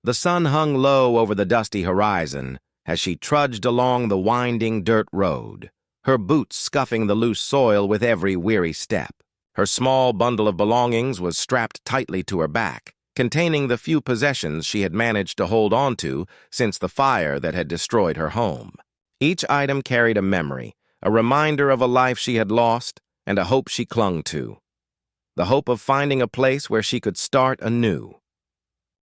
The sun hung low over the dusty horizon as she trudged along the winding dirt road, her boots scuffing the loose soil with every weary step. Her small bundle of belongings was strapped tightly to her back, containing the few possessions she had managed to hold on to since the fire that had destroyed her home. Each item carried a memory, a reminder of a life she had lost and a hope she clung to. The hope of finding a place where she could start anew.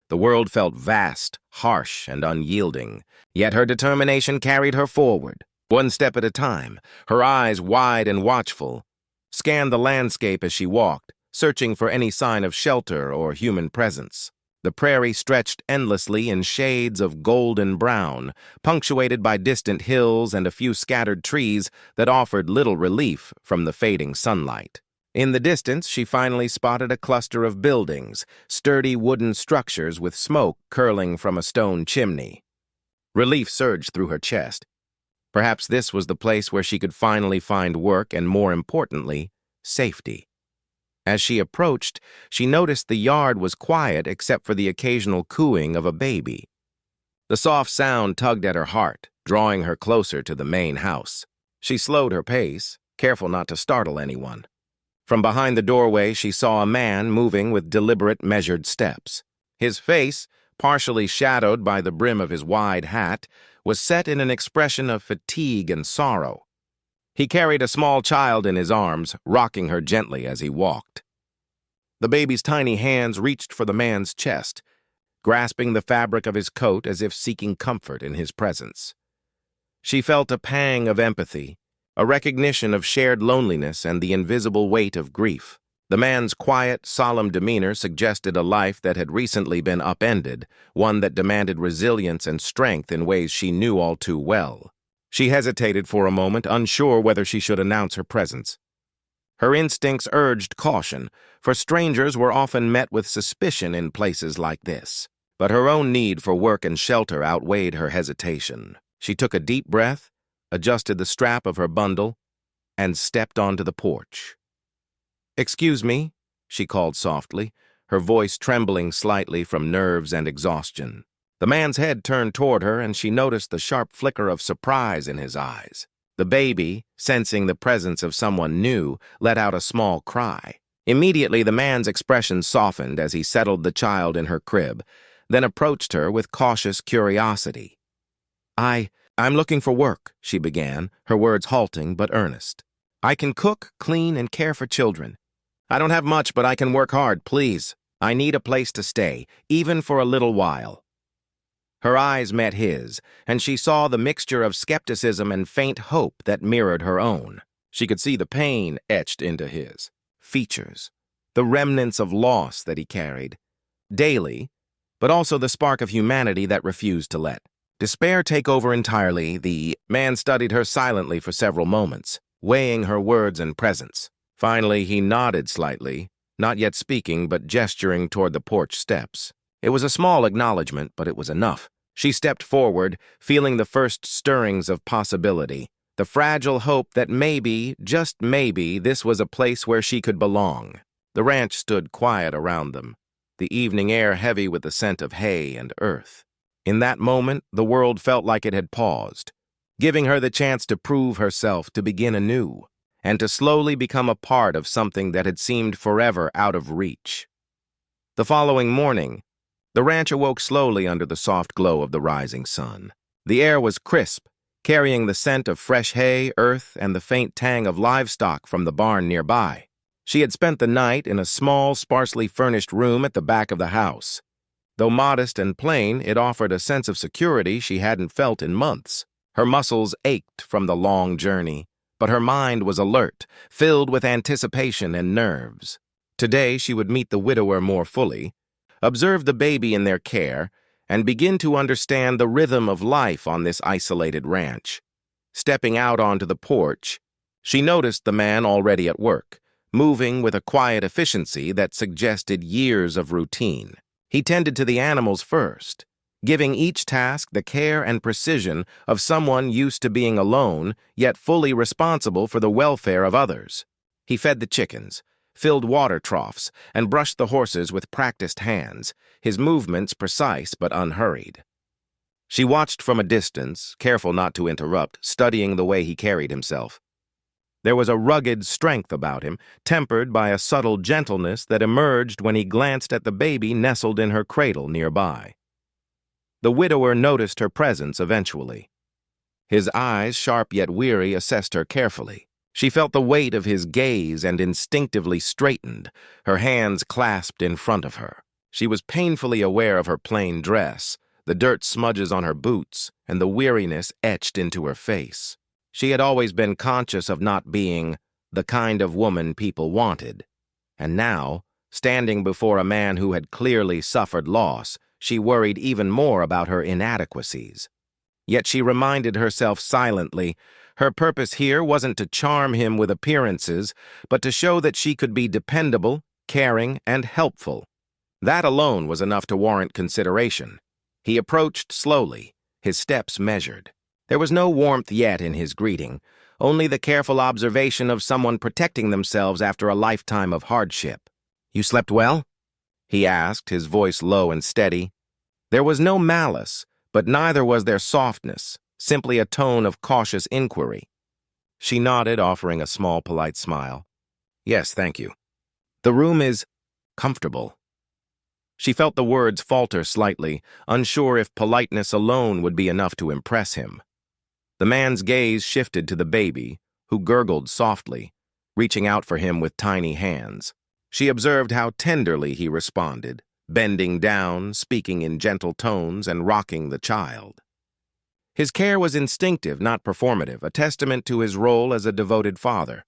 The world felt vast, harsh, and unyielding, yet her determination carried her forward, one step at a time, her eyes wide and watchful, scanned the landscape as she walked, searching for any sign of shelter or human presence. The prairie stretched endlessly in shades of golden brown, punctuated by distant hills and a few scattered trees that offered little relief from the fading sunlight. In the distance, she finally spotted a cluster of buildings, sturdy wooden structures with smoke curling from a stone chimney. Relief surged through her chest. Perhaps this was the place where she could finally find work and, more importantly, safety. As she approached, she noticed the yard was quiet except for the occasional cooing of a baby. The soft sound tugged at her heart, drawing her closer to the main house. She slowed her pace, careful not to startle anyone. From behind the doorway, she saw a man moving with deliberate, measured steps. His face, partially shadowed by the brim of his wide hat, was set in an expression of fatigue and sorrow. He carried a small child in his arms, rocking her gently as he walked. The baby's tiny hands reached for the man's chest, grasping the fabric of his coat as if seeking comfort in his presence. She felt a pang of empathy, a recognition of shared loneliness and the invisible weight of grief. The man's quiet, solemn demeanor suggested a life that had recently been upended, one that demanded resilience and strength in ways she knew all too well. She hesitated for a moment, unsure whether she should announce her presence. Her instincts urged caution, for strangers were often met with suspicion in places like this. But her own need for work and shelter outweighed her hesitation. She took a deep breath, adjusted the strap of her bundle, and stepped onto the porch. "Excuse me," she called softly, her voice trembling slightly from nerves and exhaustion. The man's head turned toward her, and she noticed the sharp flicker of surprise in his eyes. The baby, sensing the presence of someone new, let out a small cry. Immediately, the man's expression softened as he settled the child in her crib, then approached her with cautious curiosity. I'm looking for work," she began, her words halting but earnest. "I can cook, clean, and care for children. I don't have much, but I can work hard, please. I need a place to stay, even for a little while." Her eyes met his, and she saw the mixture of skepticism and faint hope that mirrored her own. She could see the pain etched into his features, the remnants of loss that he carried, daily, but also the spark of humanity that refused to let despair take over entirely. The man studied her silently for several moments, weighing her words and presence. Finally, he nodded slightly, not yet speaking but gesturing toward the porch steps. It was a small acknowledgement, but it was enough. She stepped forward, feeling the first stirrings of possibility, the fragile hope that maybe, just maybe, this was a place where she could belong. The ranch stood quiet around them, the evening air heavy with the scent of hay and earth. In that moment, the world felt like it had paused, giving her the chance to prove herself, to begin anew, and to slowly become a part of something that had seemed forever out of reach. The following morning, the ranch awoke slowly under the soft glow of the rising sun. The air was crisp, carrying the scent of fresh hay, earth, and the faint tang of livestock from the barn nearby. She had spent the night in a small, sparsely furnished room at the back of the house. Though modest and plain, it offered a sense of security she hadn't felt in months. Her muscles ached from the long journey, but her mind was alert, filled with anticipation and nerves. Today she would meet the widower more fully, observe the baby in their care, and begin to understand the rhythm of life on this isolated ranch. Stepping out onto the porch, she noticed the man already at work, moving with a quiet efficiency that suggested years of routine. He tended to the animals first, giving each task the care and precision of someone used to being alone, yet fully responsible for the welfare of others. He fed the chickens, filled water troughs, and brushed the horses with practiced hands, his movements precise but unhurried. She watched from a distance, careful not to interrupt, studying the way he carried himself. There was a rugged strength about him, tempered by a subtle gentleness that emerged when he glanced at the baby nestled in her cradle nearby. The widower noticed her presence eventually. His eyes, sharp yet weary, assessed her carefully. She felt the weight of his gaze and instinctively straightened, her hands clasped in front of her. She was painfully aware of her plain dress, the dirt smudges on her boots, and the weariness etched into her face. She had always been conscious of not being the kind of woman people wanted. And now, standing before a man who had clearly suffered loss, she worried even more about her inadequacies. Yet she reminded herself silently, her purpose here wasn't to charm him with appearances, but to show that she could be dependable, caring, and helpful. That alone was enough to warrant consideration. He approached slowly, his steps measured. There was no warmth yet in his greeting, only the careful observation of someone protecting themselves after a lifetime of hardship. "You slept well?" he asked, his voice low and steady. There was no malice, but neither was there softness, simply a tone of cautious inquiry. She nodded, offering a small, polite smile. "Yes, thank you. The room is comfortable." She felt the words falter slightly, unsure if politeness alone would be enough to impress him. The man's gaze shifted to the baby, who gurgled softly, reaching out for him with tiny hands. She observed how tenderly he responded, bending down, speaking in gentle tones, and rocking the child. His care was instinctive, not performative, a testament to his role as a devoted father.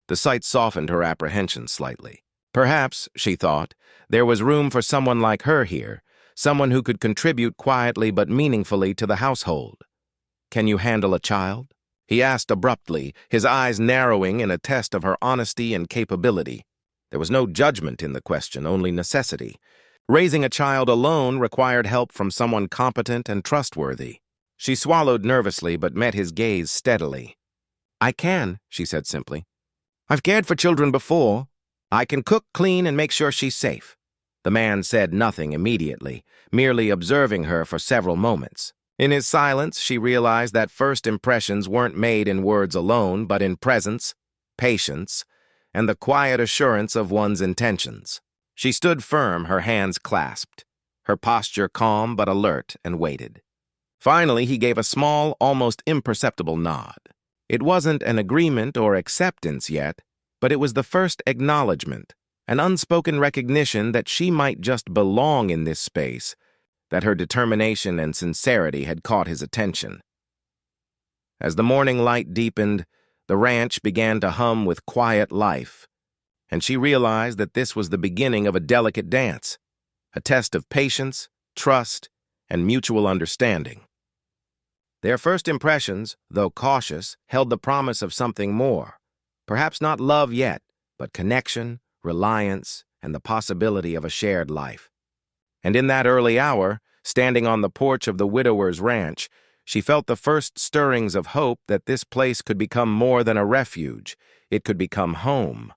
The sight softened her apprehension slightly. Perhaps, she thought, there was room for someone like her here, someone who could contribute quietly but meaningfully to the household. "Can you handle a child?" he asked abruptly, his eyes narrowing in a test of her honesty and capability. There was no judgment in the question, only necessity. Raising a child alone required help from someone competent and trustworthy. She swallowed nervously but met his gaze steadily. "I can," she said simply. "I've cared for children before. I can cook, clean, and make sure she's safe." The man said nothing immediately, merely observing her for several moments. In his silence, she realized that first impressions weren't made in words alone, but in presence, patience, and the quiet assurance of one's intentions. She stood firm, her hands clasped, her posture calm but alert, and waited. Finally, he gave a small, almost imperceptible nod. It wasn't an agreement or acceptance yet, but it was the first acknowledgement, an unspoken recognition that she might just belong in this space, that her determination and sincerity had caught his attention. As the morning light deepened, the ranch began to hum with quiet life, and she realized that this was the beginning of a delicate dance, a test of patience, trust, and mutual understanding. Their first impressions, though cautious, held the promise of something more. Perhaps not love yet, but connection, reliance, and the possibility of a shared life. And in that early hour, standing on the porch of the widower's ranch, she felt the first stirrings of hope that this place could become more than a refuge. It could become home.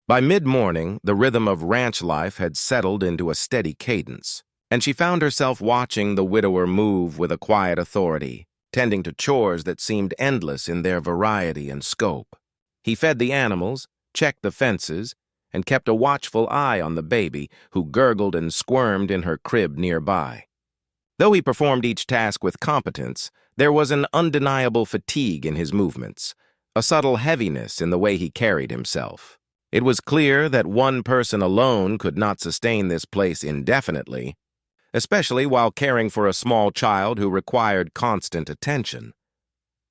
By mid-morning, the rhythm of ranch life had settled into a steady cadence, and she found herself watching the widower move with a quiet authority, tending to chores that seemed endless in their variety and scope. He fed the animals, checked the fences, and kept a watchful eye on the baby, who gurgled and squirmed in her crib nearby. Though he performed each task with competence, there was an undeniable fatigue in his movements, a subtle heaviness in the way he carried himself. It was clear that one person alone could not sustain this place indefinitely, especially while caring for a small child who required constant attention.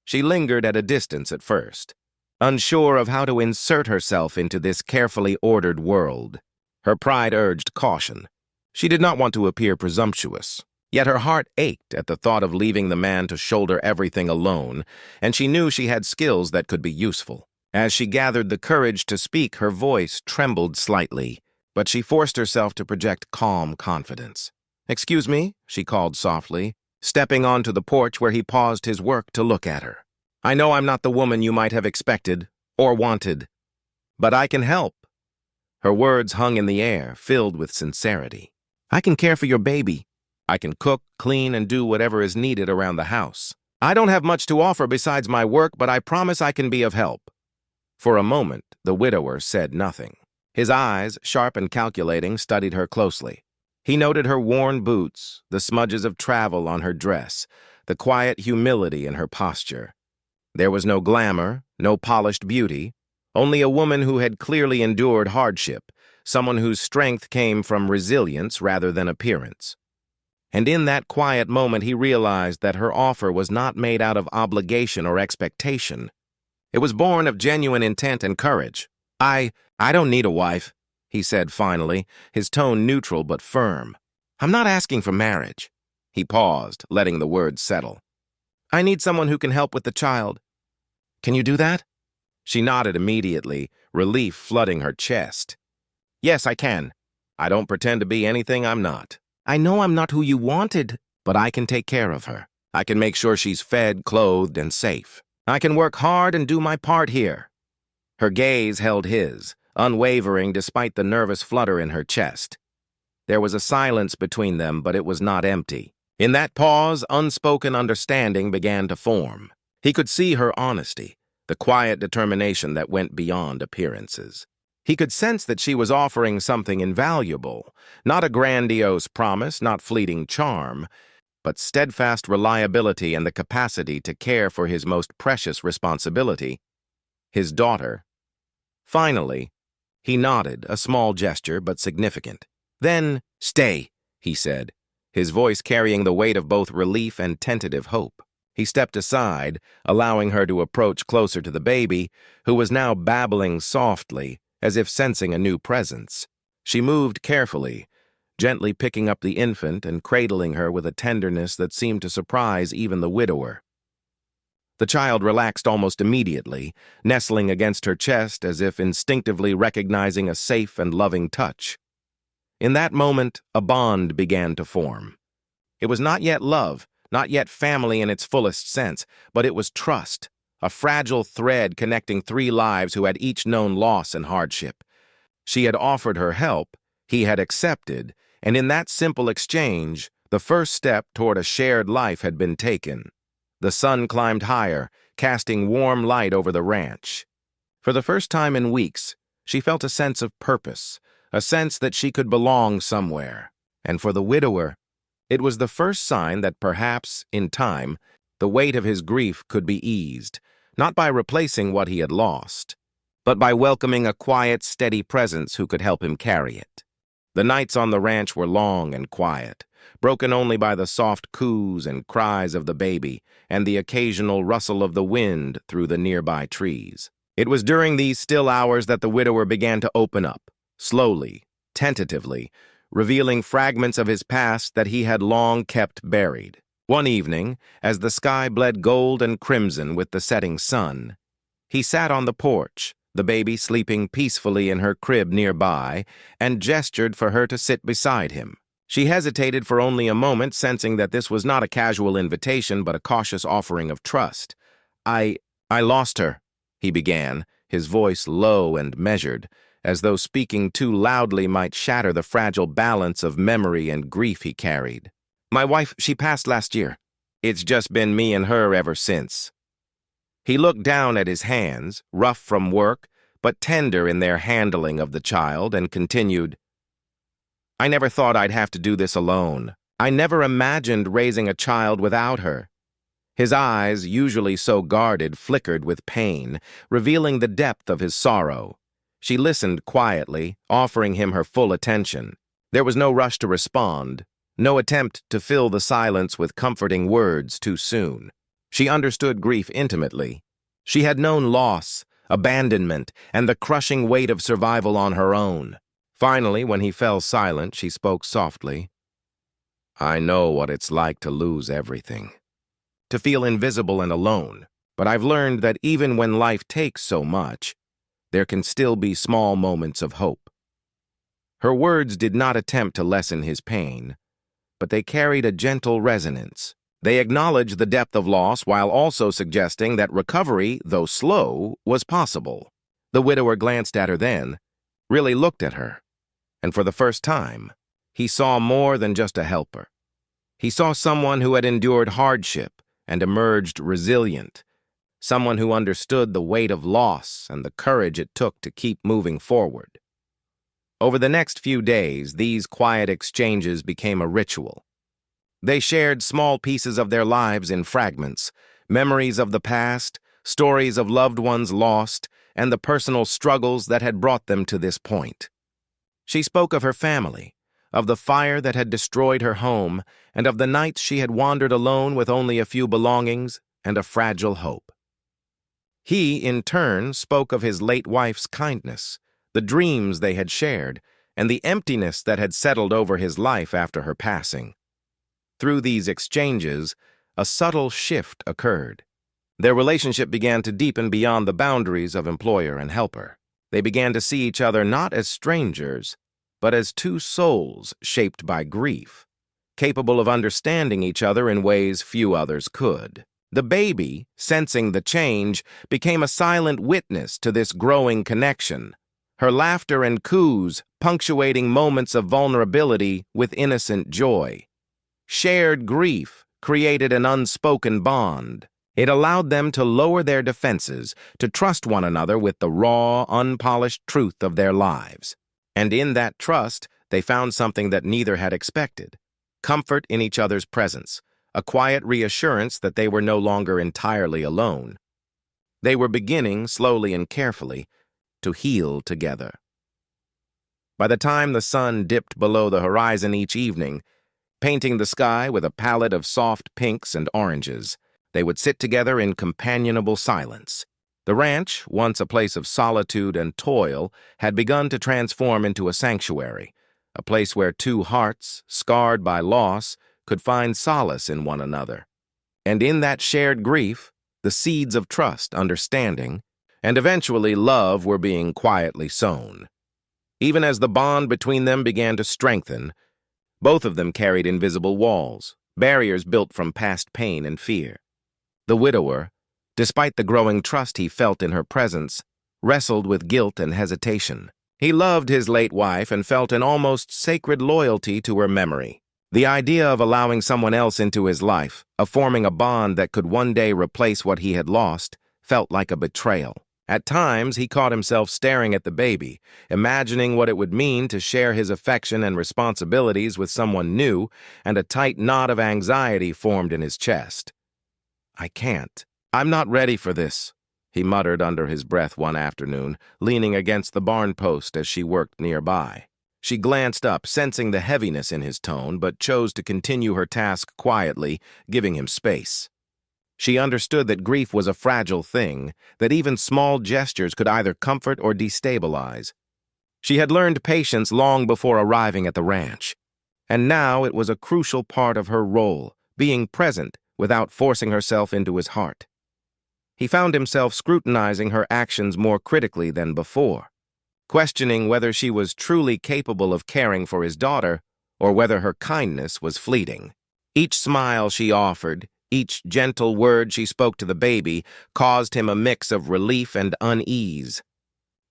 She lingered at a distance at first, unsure of how to insert herself into this carefully ordered world. Her pride urged caution. She did not want to appear presumptuous, yet her heart ached at the thought of leaving the man to shoulder everything alone, and she knew she had skills that could be useful. As she gathered the courage to speak, her voice trembled slightly, but she forced herself to project calm confidence. "Excuse me," she called softly, stepping onto the porch where he paused his work to look at her. "I know I'm not the woman you might have expected or wanted, but I can help." Her words hung in the air, filled with sincerity. I can care for your baby. I can cook, clean, and do whatever is needed around the house. I don't have much to offer besides my work, but I promise I can be of help. For a moment, the widower said nothing. His eyes, sharp and calculating, studied her closely. He noted her worn boots, the smudges of travel on her dress, the quiet humility in her posture. There was no glamour, no polished beauty, only a woman who had clearly endured hardship, someone whose strength came from resilience rather than appearance. And in that quiet moment he realized that her offer was not made out of obligation or expectation. It was born of genuine intent and courage. I don't need a wife, he said finally, his tone neutral but firm. I'm not asking for marriage. He paused, letting the words settle. I need someone who can help with the child. Can you do that? She nodded immediately, relief flooding her chest. Yes, I can. I don't pretend to be anything I'm not. I know I'm not who you wanted, but I can take care of her. I can make sure she's fed, clothed, and safe. I can work hard and do my part here. Her gaze held his, unwavering despite the nervous flutter in her chest. There was a silence between them, but it was not empty. In that pause, unspoken understanding began to form. He could see her honesty, the quiet determination that went beyond appearances. He could sense that she was offering something invaluable, not a grandiose promise, not fleeting charm, but steadfast reliability and the capacity to care for his most precious responsibility, his daughter. Finally, he nodded, a small gesture but significant. Then, stay, he said, his voice carrying the weight of both relief and tentative hope. He stepped aside, allowing her to approach closer to the baby, who was now babbling softly, as if sensing a new presence. She moved carefully, gently picking up the infant and cradling her with a tenderness that seemed to surprise even the widower. The child relaxed almost immediately, nestling against her chest as if instinctively recognizing a safe and loving touch. In that moment, a bond began to form. It was not yet love, not yet family in its fullest sense, but it was trust, a fragile thread connecting three lives who had each known loss and hardship. She had offered her help, he had accepted, and in that simple exchange, the first step toward a shared life had been taken. The sun climbed higher, casting warm light over the ranch. For the first time in weeks, she felt a sense of purpose, a sense that she could belong somewhere. And for the widower, it was the first sign that perhaps, in time, the weight of his grief could be eased, not by replacing what he had lost, but by welcoming a quiet, steady presence who could help him carry it. The nights on the ranch were long and quiet, broken only by the soft coos and cries of the baby and the occasional rustle of the wind through the nearby trees. It was during these still hours that the widower began to open up, slowly, tentatively, revealing fragments of his past that he had long kept buried. One evening, as the sky bled gold and crimson with the setting sun, he sat on the porch, the baby sleeping peacefully in her crib nearby, and gestured for her to sit beside him. She hesitated for only a moment, sensing that this was not a casual invitation but a cautious offering of trust. I lost her, he began, his voice low and measured, as though speaking too loudly might shatter the fragile balance of memory and grief he carried. My wife, she passed last year. It's just been me and her ever since. He looked down at his hands, rough from work, but tender in their handling of the child, and continued, I never thought I'd have to do this alone. I never imagined raising a child without her. His eyes, usually so guarded, flickered with pain, revealing the depth of his sorrow. She listened quietly, offering him her full attention. There was no rush to respond, no attempt to fill the silence with comforting words too soon. She understood grief intimately. She had known loss, abandonment, and the crushing weight of survival on her own. Finally, when he fell silent, she spoke softly. I know what it's like to lose everything, to feel invisible and alone, but I've learned that even when life takes so much, there can still be small moments of hope. Her words did not attempt to lessen his pain, but they carried a gentle resonance. They acknowledged the depth of loss while also suggesting that recovery, though slow, was possible. The widower glanced at her then, really looked at her, and for the first time, he saw more than just a helper. He saw someone who had endured hardship and emerged resilient, someone who understood the weight of loss and the courage it took to keep moving forward. Over the next few days, these quiet exchanges became a ritual. They shared small pieces of their lives in fragments, memories of the past, stories of loved ones lost, and the personal struggles that had brought them to this point. She spoke of her family, of the fire that had destroyed her home, and of the nights she had wandered alone with only a few belongings and a fragile hope. He, in turn, spoke of his late wife's kindness, the dreams they had shared, and the emptiness that had settled over his life after her passing. Through these exchanges, a subtle shift occurred. Their relationship began to deepen beyond the boundaries of employer and helper. They began to see each other not as strangers, but as two souls shaped by grief, capable of understanding each other in ways few others could. The baby, sensing the change, became a silent witness to this growing connection, her laughter and coos punctuating moments of vulnerability with innocent joy. Shared grief created an unspoken bond. It allowed them to lower their defenses, to trust one another with the raw, unpolished truth of their lives. And in that trust, they found something that neither had expected: comfort in each other's presence, a quiet reassurance that they were no longer entirely alone. They were beginning, slowly and carefully, to heal together. By the time the sun dipped below the horizon each evening, painting the sky with a palette of soft pinks and oranges, they would sit together in companionable silence. The ranch, once a place of solitude and toil, had begun to transform into a sanctuary, a place where two hearts, scarred by loss, could find solace in one another. And in that shared grief, the seeds of trust, understanding, and eventually love were being quietly sown. Even as the bond between them began to strengthen, both of them carried invisible walls, barriers built from past pain and fear. The widower, despite the growing trust he felt in her presence, wrestled with guilt and hesitation. He loved his late wife and felt an almost sacred loyalty to her memory. The idea of allowing someone else into his life, of forming a bond that could one day replace what he had lost, felt like a betrayal. At times, he caught himself staring at the baby, imagining what it would mean to share his affection and responsibilities with someone new, and a tight knot of anxiety formed in his chest. "I can't. I'm not ready for this," he muttered under his breath one afternoon, leaning against the barn post as she worked nearby. She glanced up, sensing the heaviness in his tone, but chose to continue her task quietly, giving him space. She understood that grief was a fragile thing, that even small gestures could either comfort or destabilize. She had learned patience long before arriving at the ranch, and now it was a crucial part of her role, being present without forcing herself into his heart. He found himself scrutinizing her actions more critically than before, questioning whether she was truly capable of caring for his daughter or whether her kindness was fleeting. Each smile she offered, each gentle word she spoke to the baby, caused him a mix of relief and unease.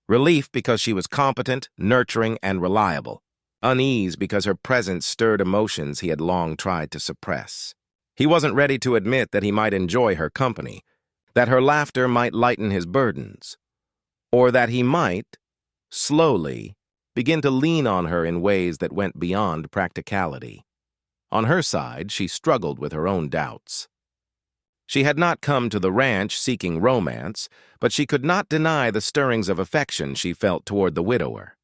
Relief because she was competent, nurturing, and reliable. Unease because her presence stirred emotions he had long tried to suppress. He wasn't ready to admit that he might enjoy her company, that her laughter might lighten his burdens, or that he might, slowly, begin to lean on her in ways that went beyond practicality. On her side, she struggled with her own doubts. She had not come to the ranch seeking romance, but she could not deny the stirrings of affection she felt toward the widower.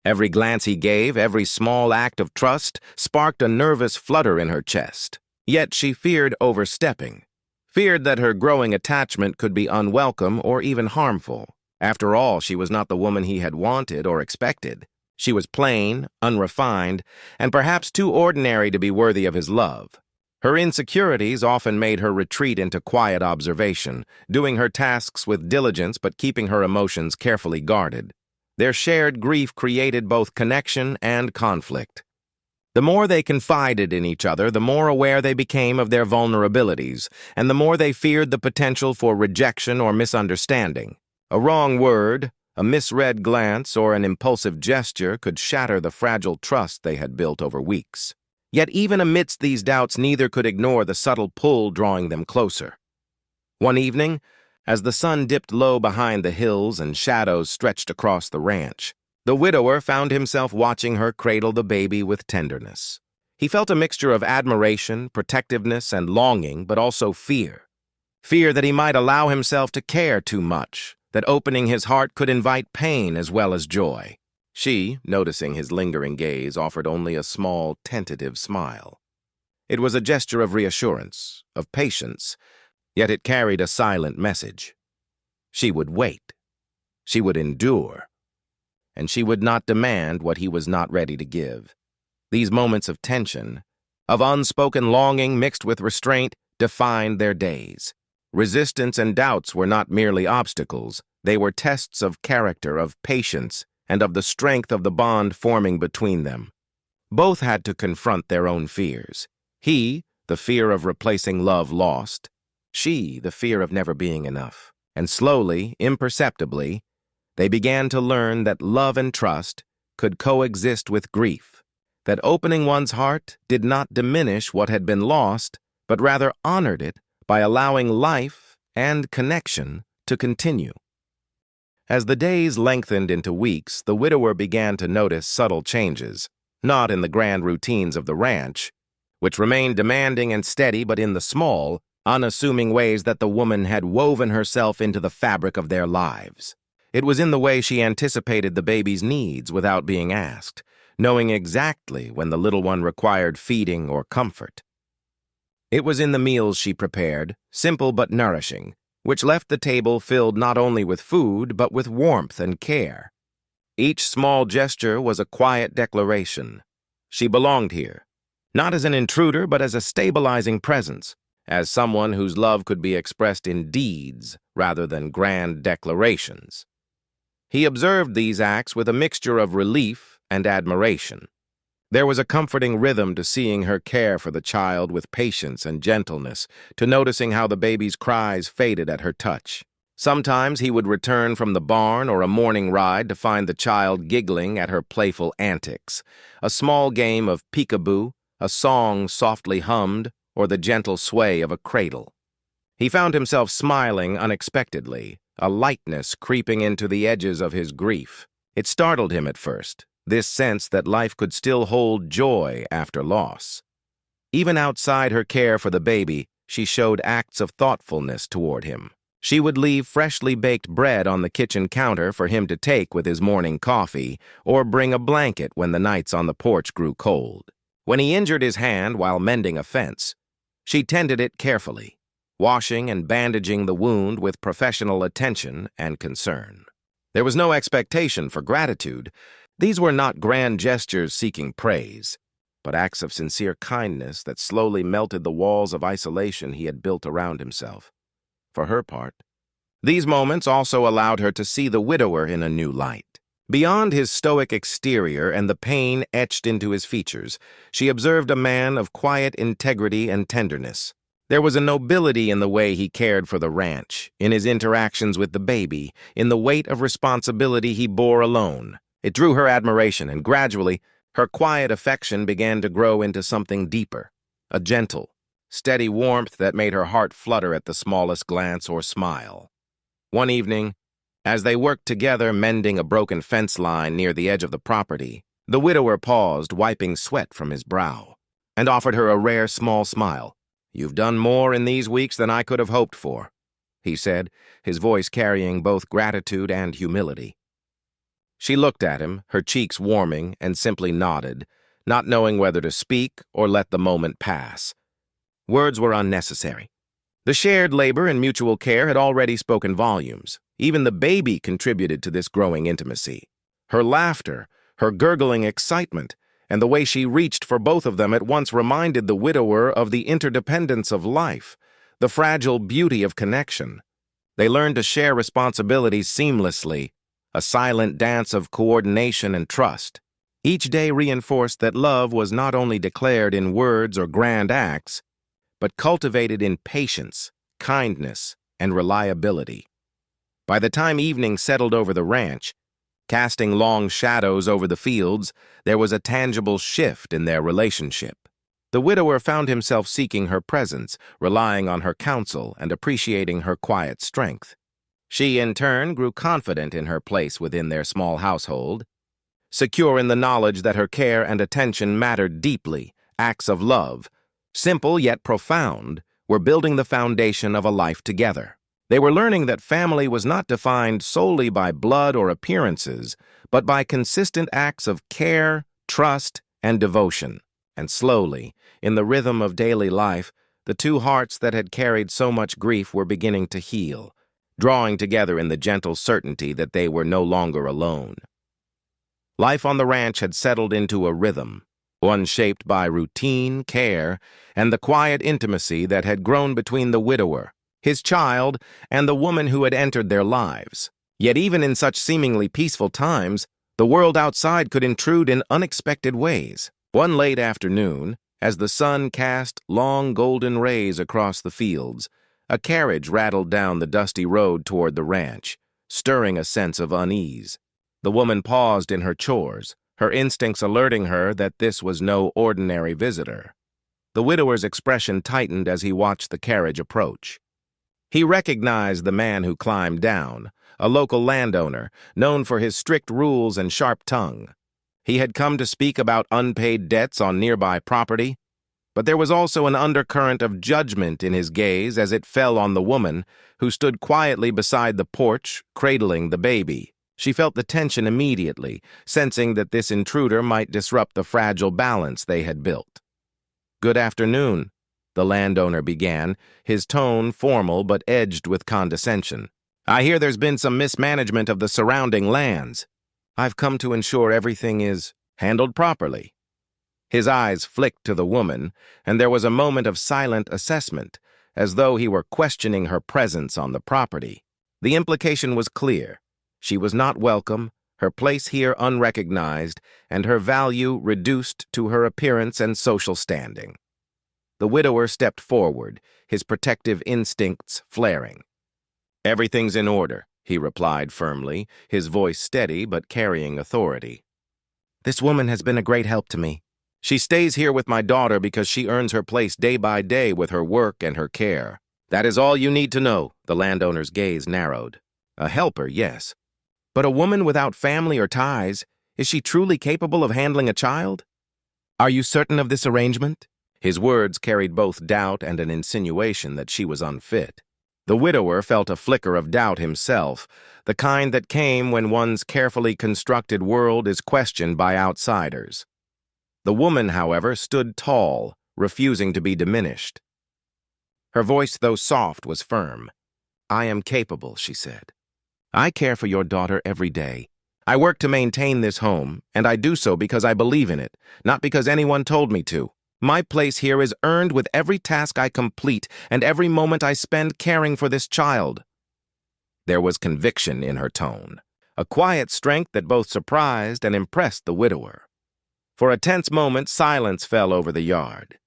Every glance he gave, every small act of trust, sparked a nervous flutter in her chest. Yet she feared overstepping, feared that her growing attachment could be unwelcome or even harmful. After all, she was not the woman he had wanted or expected. She was plain, unrefined, and perhaps too ordinary to be worthy of his love. Her insecurities often made her retreat into quiet observation, doing her tasks with diligence but keeping her emotions carefully guarded. Their shared grief created both connection and conflict. The more they confided in each other, the more aware they became of their vulnerabilities, and the more they feared the potential for rejection or misunderstanding. A wrong word, A misread glance or an impulsive gesture could shatter the fragile trust they had built over weeks. Yet even amidst these doubts, neither could ignore the subtle pull drawing them closer. One evening, as the sun dipped low behind the hills and shadows stretched across the ranch, the widower found himself watching her cradle the baby with tenderness. He felt a mixture of admiration, protectiveness, and longing, but also fear. Fear that he might allow himself to care too much, that opening his heart could invite pain as well as joy. She, noticing his lingering gaze, offered only a small, tentative smile. It was a gesture of reassurance, of patience, yet it carried a silent message. She would wait. She would endure. And she would not demand what he was not ready to give. These moments of tension, of unspoken longing mixed with restraint, defined their days. Resistance and doubts were not merely obstacles. They were tests of character, of patience, and of the strength of the bond forming between them. Both had to confront their own fears. He, the fear of replacing love lost. She, the fear of never being enough. And slowly, imperceptibly, they began to learn that love and trust could coexist with grief, that opening one's heart did not diminish what had been lost, but rather honored it by allowing life and connection to continue. As the days lengthened into weeks, the widower began to notice subtle changes, not in the grand routines of the ranch, which remained demanding and steady, but in the small, unassuming ways that the woman had woven herself into the fabric of their lives. It was in the way she anticipated the baby's needs without being asked, knowing exactly when the little one required feeding or comfort. It was in the meals she prepared, simple but nourishing, which left the table filled not only with food but with warmth and care. Each small gesture was a quiet declaration. She belonged here, not as an intruder but as a stabilizing presence, as someone whose love could be expressed in deeds rather than grand declarations. He observed these acts with a mixture of relief and admiration. There was a comforting rhythm to seeing her care for the child with patience and gentleness, to noticing how the baby's cries faded at her touch. Sometimes he would return from the barn or a morning ride to find the child giggling at her playful antics, a small game of peekaboo, a song softly hummed, or the gentle sway of a cradle. He found himself smiling unexpectedly, a lightness creeping into the edges of his grief. It startled him at first, this sense that life could still hold joy after loss. Even outside her care for the baby, she showed acts of thoughtfulness toward him. She would leave freshly baked bread on the kitchen counter for him to take with his morning coffee, or bring a blanket when the nights on the porch grew cold. When he injured his hand while mending a fence, she tended it carefully, washing and bandaging the wound with professional attention and concern. There was no expectation for gratitude. These were not grand gestures seeking praise, but acts of sincere kindness that slowly melted the walls of isolation he had built around himself. For her part, these moments also allowed her to see the widower in a new light. Beyond his stoic exterior and the pain etched into his features, she observed a man of quiet integrity and tenderness. There was a nobility in the way he cared for the ranch, in his interactions with the baby, in the weight of responsibility he bore alone. It drew her admiration, and gradually, her quiet affection began to grow into something deeper, a gentle, steady warmth that made her heart flutter at the smallest glance or smile. One evening, as they worked together mending a broken fence line near the edge of the property, the widower paused, wiping sweat from his brow, and offered her a rare small smile. "You've done more in these weeks than I could have hoped for," he said, his voice carrying both gratitude and humility. She looked at him, her cheeks warming, and simply nodded, not knowing whether to speak or let the moment pass. Words were unnecessary. The shared labor and mutual care had already spoken volumes. Even the baby contributed to this growing intimacy. Her laughter, her gurgling excitement, and the way she reached for both of them at once reminded the widower of the interdependence of life, the fragile beauty of connection. They learned to share responsibilities seamlessly, a silent dance of coordination and trust. Each day reinforced that love was not only declared in words or grand acts, but cultivated in patience, kindness, and reliability. By the time evening settled over the ranch, casting long shadows over the fields, there was a tangible shift in their relationship. The widower found himself seeking her presence, relying on her counsel and appreciating her quiet strength. She, in turn, grew confident in her place within their small household, secure in the knowledge that her care and attention mattered deeply. Acts of love, simple yet profound, were building the foundation of a life together. They were learning that family was not defined solely by blood or appearances, but by consistent acts of care, trust, and devotion. And slowly, in the rhythm of daily life, the two hearts that had carried so much grief were beginning to heal, drawing together in the gentle certainty that they were no longer alone. Life on the ranch had settled into a rhythm, one shaped by routine, care, and the quiet intimacy that had grown between the widower, his child, and the woman who had entered their lives. Yet even in such seemingly peaceful times, the world outside could intrude in unexpected ways. One late afternoon, as the sun cast long golden rays across the fields, a carriage rattled down the dusty road toward the ranch, stirring a sense of unease. The woman paused in her chores, her instincts alerting her that this was no ordinary visitor. The widower's expression tightened as he watched the carriage approach. He recognized the man who climbed down, a local landowner, known for his strict rules and sharp tongue. He had come to speak about unpaid debts on nearby property, but there was also an undercurrent of judgment in his gaze as it fell on the woman, who stood quietly beside the porch, cradling the baby. She felt the tension immediately, sensing that this intruder might disrupt the fragile balance they had built. "Good afternoon," the landowner began, his tone formal but edged with condescension. "I hear there's been some mismanagement of the surrounding lands. I've come to ensure everything is handled properly." His eyes flicked to the woman, and there was a moment of silent assessment, as though he were questioning her presence on the property. The implication was clear. She was not welcome, her place here unrecognized, and her value reduced to her appearance and social standing. The widower stepped forward, his protective instincts flaring. "Everything's in order," he replied firmly, his voice steady but carrying authority. "This woman has been a great help to me. She stays here with my daughter because she earns her place day by day with her work and her care. That is all you need to know." The landowner's gaze narrowed. "A helper, yes. But a woman without family or ties, is she truly capable of handling a child? Are you certain of this arrangement?" His words carried both doubt and an insinuation that she was unfit. The widower felt a flicker of doubt himself, the kind that came when one's carefully constructed world is questioned by outsiders. The woman, however, stood tall, refusing to be diminished. Her voice, though soft, was firm. "I am capable," she said. "I care for your daughter every day. I work to maintain this home, and I do so because I believe in it, not because anyone told me to. My place here is earned with every task I complete and every moment I spend caring for this child." There was conviction in her tone, a quiet strength that both surprised and impressed the widower. For a tense moment, silence fell over the yard.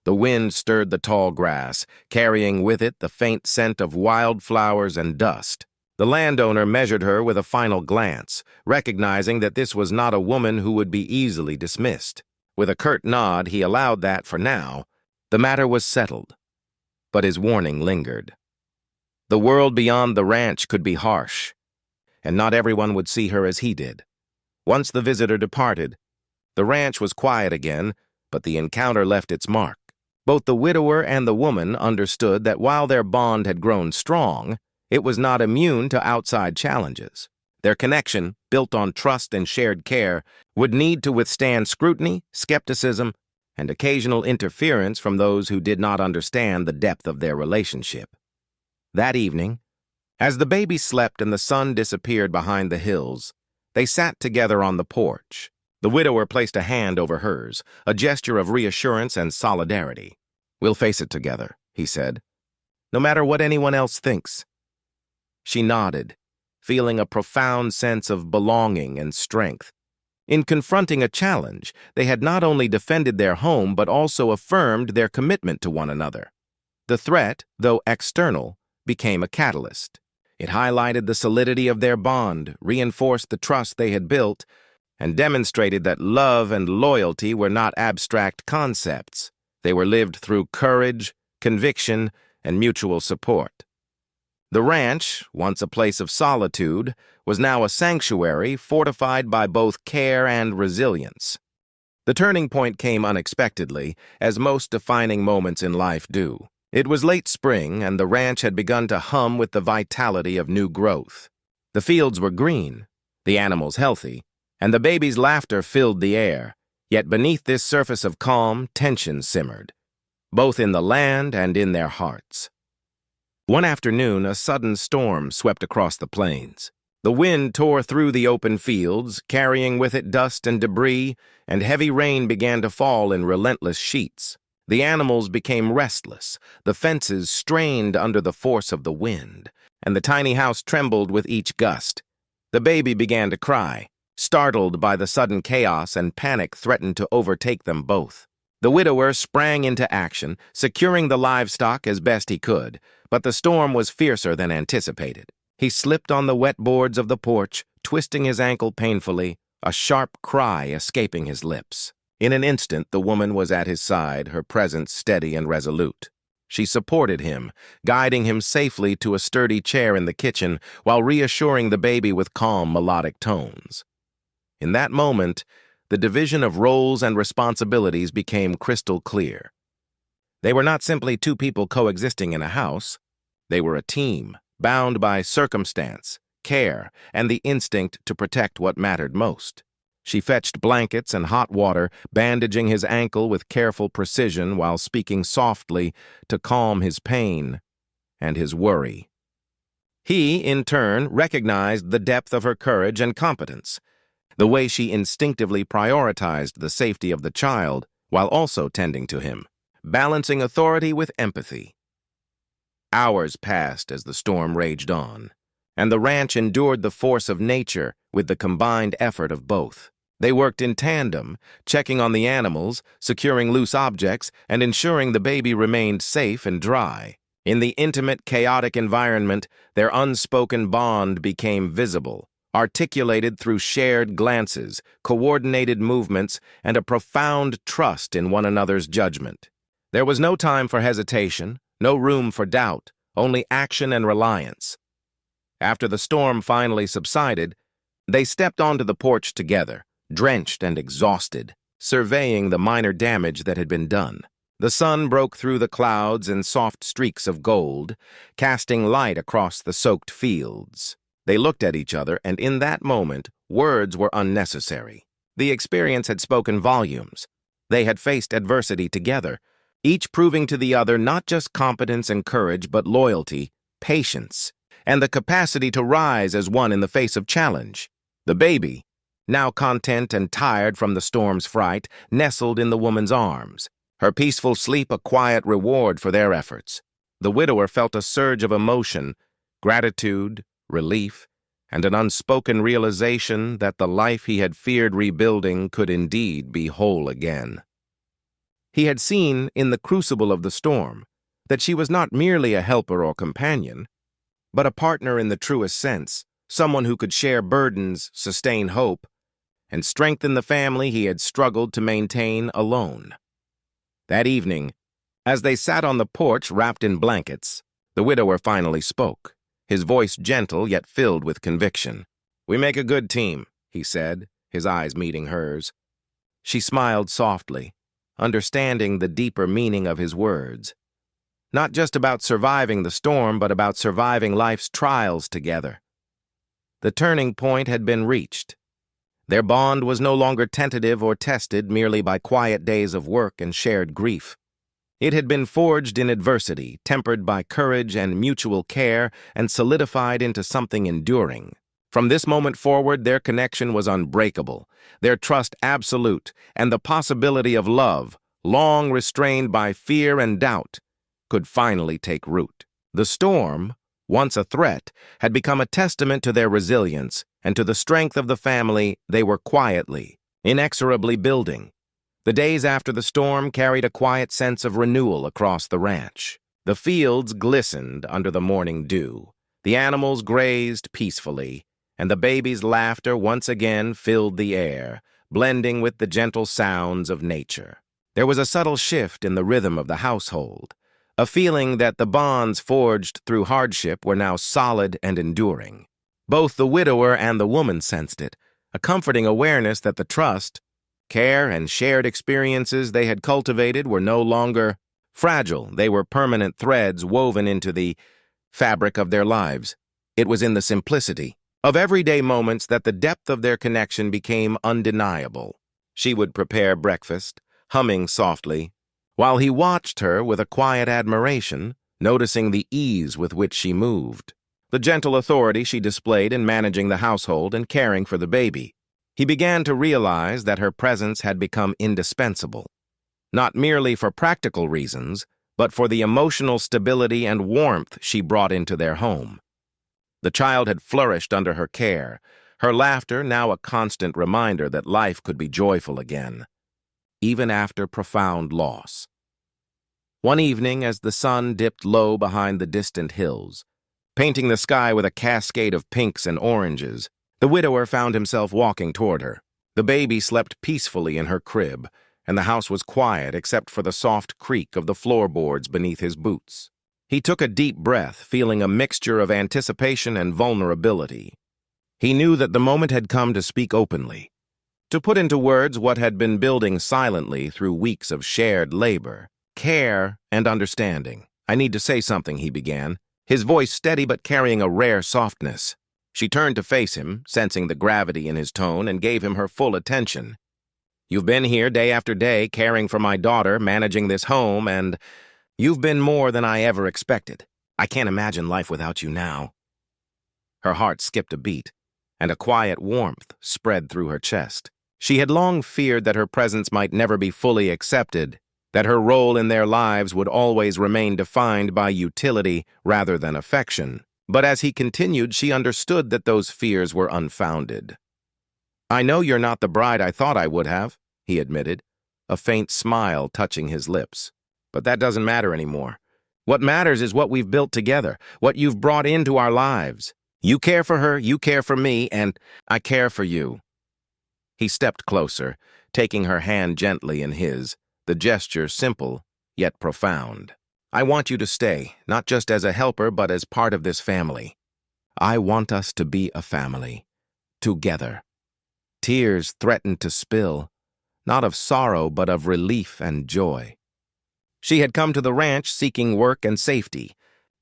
The wind stirred the tall grass, carrying with it the faint scent of wildflowers and dust. The landowner measured her with a final glance, recognizing that this was not a woman who would be easily dismissed. With a curt nod, he allowed that, for now, the matter was settled. But his warning lingered. The world beyond the ranch could be harsh, and not everyone would see her as he did. Once the visitor departed, the ranch was quiet again, but the encounter left its mark. Both the widower and the woman understood that while their bond had grown strong, it was not immune to outside challenges. Their connection, built on trust and shared care, would need to withstand scrutiny, skepticism, and occasional interference from those who did not understand the depth of their relationship. That evening, as the baby slept and the sun disappeared behind the hills, they sat together on the porch. The widower placed a hand over hers, a gesture of reassurance and solidarity. "We'll face it together," he said, "no matter what anyone else thinks." She nodded, feeling a profound sense of belonging and strength. In confronting a challenge, they had not only defended their home but also affirmed their commitment to one another. The threat, though external, became a catalyst. It highlighted the solidity of their bond, reinforced the trust they had built, and demonstrated that love and loyalty were not abstract concepts. They were lived through courage, conviction, and mutual support. The ranch, once a place of solitude, was now a sanctuary fortified by both care and resilience. The turning point came unexpectedly, as most defining moments in life do. It was late spring, and the ranch had begun to hum with the vitality of new growth. The fields were green, the animals healthy, and the baby's laughter filled the air. Yet beneath this surface of calm, tension simmered, both in the land and in their hearts. One afternoon, a sudden storm swept across the plains. The wind tore through the open fields, carrying with it dust and debris, and heavy rain began to fall in relentless sheets. The animals became restless, the fences strained under the force of the wind, and the tiny house trembled with each gust. The baby began to cry, startled by the sudden chaos, and panic threatened to overtake them both. The widower sprang into action, securing the livestock as best he could, but the storm was fiercer than anticipated. He slipped on the wet boards of the porch, twisting his ankle painfully, a sharp cry escaping his lips. In an instant, the woman was at his side, her presence steady and resolute. She supported him, guiding him safely to a sturdy chair in the kitchen while reassuring the baby with calm, melodic tones. In that moment, the division of roles and responsibilities became crystal clear. They were not simply two people coexisting in a house. They were a team, bound by circumstance, care, and the instinct to protect what mattered most. She fetched blankets and hot water, bandaging his ankle with careful precision while speaking softly to calm his pain and his worry. He, in turn, recognized the depth of her courage and competence, the way she instinctively prioritized the safety of the child while also tending to him, balancing authority with empathy. Hours passed as the storm raged on, and the ranch endured the force of nature with the combined effort of both. They worked in tandem, checking on the animals, securing loose objects, and ensuring the baby remained safe and dry. In the intimate, chaotic environment, their unspoken bond became visible, articulated through shared glances, coordinated movements, and a profound trust in one another's judgment. There was no time for hesitation, no room for doubt, only action and reliance. After the storm finally subsided, they stepped onto the porch together, drenched and exhausted, surveying the minor damage that had been done. The sun broke through the clouds in soft streaks of gold, casting light across the soaked fields. They looked at each other, and in that moment, words were unnecessary. The experience had spoken volumes. They had faced adversity together, each proving to the other not just competence and courage, but loyalty, patience, and the capacity to rise as one in the face of challenge. The baby, now content and tired from the storm's fright, nestled in the woman's arms, her peaceful sleep a quiet reward for their efforts. The widower felt a surge of emotion, gratitude, relief, and an unspoken realization that the life he had feared rebuilding could indeed be whole again. He had seen, in the crucible of the storm, that she was not merely a helper or companion, but a partner in the truest sense, someone who could share burdens, sustain hope, and strengthen the family he had struggled to maintain alone. That evening, as they sat on the porch wrapped in blankets, the widower finally spoke, his voice gentle yet filled with conviction. "We make a good team," he said, his eyes meeting hers. She smiled softly, understanding the deeper meaning of his words. Not just about surviving the storm, but about surviving life's trials together. The turning point had been reached. Their bond was no longer tentative or tested merely by quiet days of work and shared grief. It had been forged in adversity, tempered by courage and mutual care, and solidified into something enduring. From this moment forward, their connection was unbreakable, their trust absolute, and the possibility of love, long restrained by fear and doubt, could finally take root. The storm, once a threat, had become a testament to their resilience and to the strength of the family they were quietly, inexorably building. The days after the storm carried a quiet sense of renewal across the ranch. The fields glistened under the morning dew, The animals grazed peacefully, and the baby's laughter once again filled the air, blending with the gentle sounds of nature. There was a subtle shift in the rhythm of the household, a feeling that the bonds forged through hardship were now solid and enduring. Both the widower and the woman sensed it, a comforting awareness that the trust, care, and shared experiences they had cultivated were no longer fragile. They were permanent threads woven into the fabric of their lives. It was in the simplicity of everyday moments that the depth of their connection became undeniable. She would prepare breakfast, humming softly, while he watched her with a quiet admiration, noticing the ease with which she moved, the gentle authority she displayed in managing the household and caring for the baby. He began to realize that her presence had become indispensable, not merely for practical reasons, but for the emotional stability and warmth she brought into their home. The child had flourished under her care, her laughter now a constant reminder that life could be joyful again, even after profound loss. One evening, as the sun dipped low behind the distant hills, painting the sky with a cascade of pinks and oranges, the widower found himself walking toward her. The baby slept peacefully in her crib, and the house was quiet except for the soft creak of the floorboards beneath his boots. He took a deep breath, feeling a mixture of anticipation and vulnerability. He knew that the moment had come to speak openly, to put into words what had been building silently through weeks of shared labor, care, and understanding. "I need to say something," he began, his voice steady but carrying a rare softness. She turned to face him, sensing the gravity in his tone, and gave him her full attention. "You've been here day after day, caring for my daughter, managing this home, and you've been more than I ever expected. I can't imagine life without you now." Her heart skipped a beat, and a quiet warmth spread through her chest. She had long feared that her presence might never be fully accepted, that her role in their lives would always remain defined by utility rather than affection. But as he continued, she understood that those fears were unfounded. "I know you're not the bride I thought I would have," he admitted, a faint smile touching his lips. "But that doesn't matter anymore. What matters is what we've built together, what you've brought into our lives. You care for her, you care for me, and I care for you." He stepped closer, taking her hand gently in his, the gesture simple yet profound. "I want you to stay, not just as a helper, but as part of this family. I want us to be a family, together." Tears threatened to spill, not of sorrow, but of relief and joy. She had come to the ranch seeking work and safety,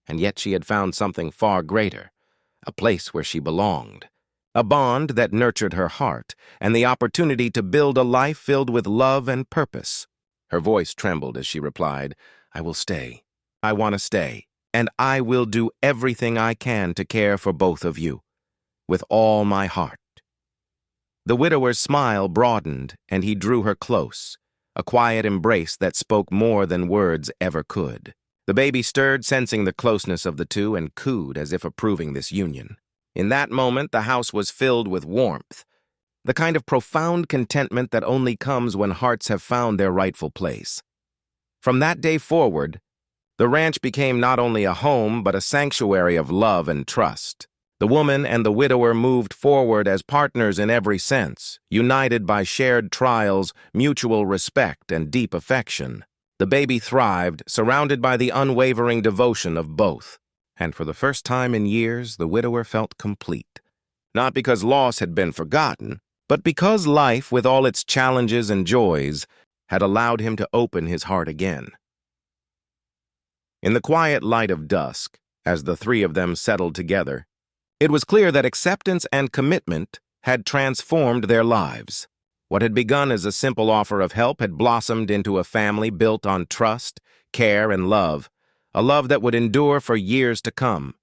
and yet she had found something far greater, a place where she belonged, a bond that nurtured her heart, and the opportunity to build a life filled with love and purpose. Her voice trembled as she replied, "I will stay. I want to stay, and I will do everything I can to care for both of you, with all my heart." The widower's smile broadened, and he drew her close, a quiet embrace that spoke more than words ever could. The baby stirred, sensing the closeness of the two, and cooed as if approving this union. In that moment, the house was filled with warmth, the kind of profound contentment that only comes when hearts have found their rightful place. From that day forward, the ranch became not only a home, but a sanctuary of love and trust. The woman and the widower moved forward as partners in every sense, united by shared trials, mutual respect, and deep affection. The baby thrived, surrounded by the unwavering devotion of both. And for the first time in years, the widower felt complete. Not because loss had been forgotten, but because life, with all its challenges and joys, had allowed him to open his heart again. In the quiet light of dusk, as the three of them settled together, it was clear that acceptance and commitment had transformed their lives. What had begun as a simple offer of help had blossomed into a family built on trust, care, and love, a love that would endure for years to come.